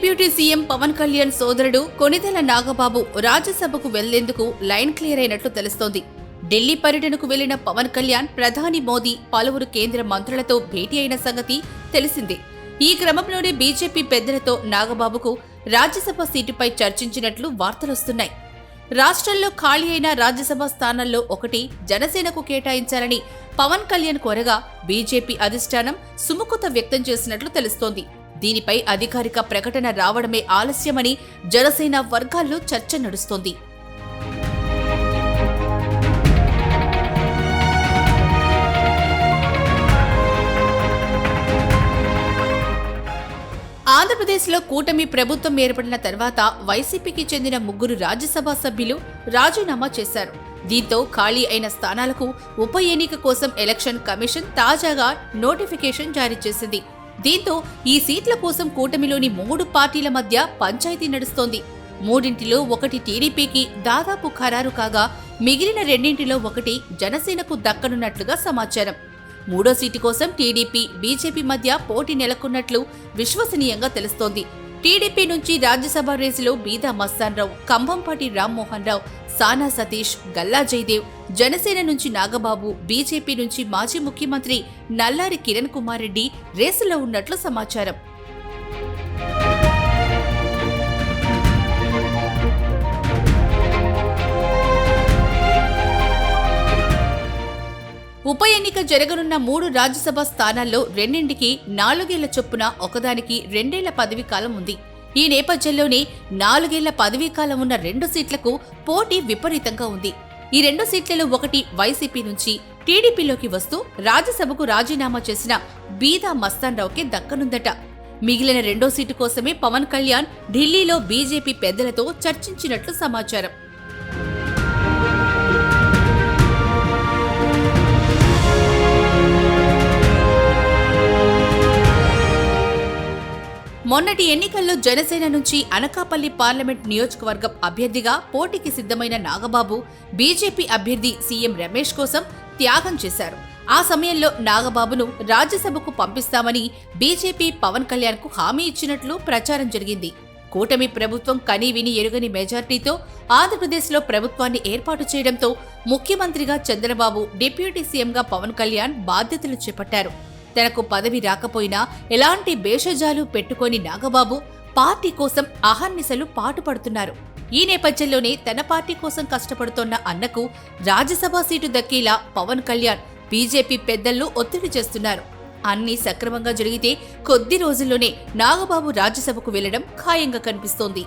Deputy CM Pawan Kalyan సోదరుడు కొణిదెల నాగబాబు రాజ్యసభకు వెళ్లేందుకు లైన్ క్లియర్ అయినట్లు తెలుస్తోంది. ఢిల్లీ పర్యటనకు వెళ్లిన పవన్ కళ్యాణ్ ప్రధాని మోదీ పలువురు కేంద్ర మంత్రులతో భేటీ అయిన సంగతి తెలిసిందే. ఈ క్రమంలోనే బీజేపీ పెద్దలతో నాగబాబుకు రాజ్యసభ సీటుపై చర్చించినట్లు వార్తలొస్తున్నాయి. రాష్ట్రంలో ఖాళీ అయిన రాజ్యసభ స్థానాల్లో ఒకటి జనసేనకు కేటాయించాలని పవన్ కళ్యాణ్ కోరగా బీజేపీ అధిష్టానం సుముఖత వ్యక్తం చేసినట్లు తెలుస్తోంది. దీనిపై అధికారిక ప్రకటన రావడమే ఆలస్యమని జనసేన వర్గాల్లో చర్చ నడుస్తోంది. ఆంధ్రప్రదేశ్లో కూటమి ప్రభుత్వం ఏర్పడిన తర్వాత వైసీపీకి చెందిన 3 రాజ్యసభ సభ్యులు రాజీనామా చేశారు. దీంతో ఖాళీ అయిన స్థానాలకు ఉప ఎన్నిక కోసం ఎలక్షన్ కమిషన్ తాజాగా నోటిఫికేషన్ జారీ చేసింది. దీంతో ఈ సీట్ల కోసం కూటమిలోని 3 పార్టీల మధ్య పంచాయతీ నడుస్తోంది. 3 ఒకటి టీడీపీకి దాదాపు ఖరారు కాగా మిగిలిన 2 ఒకటి జనసేనకు దక్కనున్నట్లుగా సమాచారం. 3వ సీటు కోసం టీడీపీ, బీజేపీ మధ్య పోటీ నెలకొన్నట్లు విశ్వసనీయంగా తెలుస్తోంది. టీడీపీ నుంచి రాజ్యసభ రేసులో బీదా మస్తాన్రావు, కంభంపాటి రామ్మోహన్ రావు, సానా సతీష్, గల్లా జయదేవ్, జనసేన నుంచి నాగబాబు, బీజేపీ నుంచి మాజీ ముఖ్యమంత్రి నల్లారి కిరణ్ కుమార్ రెడ్డి రేసులో ఉన్నట్లు సమాచారం. ఉప ఎన్నిక జరగనున్న 3 రాజ్యసభ స్థానాల్లో 2కి 4 ఏళ్ల చొప్పున ఒకదానికి 2 ఏళ్ల పదవీ కాలం ఉంది. ఈ నేపథ్యంలోనే 4 ఏళ్ల పదవీ కాలం ఉన్న 2 సీట్లకు పోటీ విపరీతంగా ఉంది. ఈ 2 సీట్లలో ఒకటి వైసీపీ నుంచి టీడీపీలోకి వస్తూ రాజ్యసభకు రాజీనామా చేసిన బీదా మస్తాన్రావుకి దక్కనుందట. మిగిలిన 2వ సీటు కోసమే పవన్ కళ్యాణ్ ఢిల్లీలో బీజేపీ పెద్దలతో చర్చించినట్లు సమాచారం. మొన్నటి ఎన్నికల్లో జనసేన నుంచి అనకాపల్లి పార్లమెంట్ నియోజకవర్గం అభ్యర్థిగా పోటీకి సిద్ధమైన నాగబాబు బీజేపీ అభ్యర్థి సీఎం రమేష్ కోసం త్యాగం చేశారు. ఆ సమయంలో నాగబాబును రాజ్యసభకు పంపిస్తామని బీజేపీ పవన్ కళ్యాణ్కు హామీ ఇచ్చినట్లు ప్రచారం జరిగింది. కూటమి ప్రభుత్వం కనీవిని ఎరుగని మెజార్టీతో ఆంధ్రప్రదేశ్లో ప్రభుత్వాన్ని ఏర్పాటు చేయడంతో ముఖ్యమంత్రిగా చంద్రబాబు, డిప్యూటీ సీఎంగా పవన్ కళ్యాణ్ బాధ్యతలు చేపట్టారు. తనకు పదవి రాకపోయినా ఎలాంటి భేషజాలు పెట్టుకొని నాగబాబు పార్టీ కోసం అహర్నిశలు పాటుపడుతున్నారు. ఈ నేపథ్యంలోనే తన పార్టీ కోసం కష్టపడుతోన్న అన్నకు రాజ్యసభ సీటు దక్కేలా పవన్ కళ్యాణ్ బీజేపీ పెద్దలను ఒత్తిడి చేస్తున్నారు. అన్నీ సక్రమంగా జరిగితే కొద్ది రోజుల్లోనే నాగబాబు రాజ్యసభకు వెళ్లడం ఖాయంగా కనిపిస్తోంది.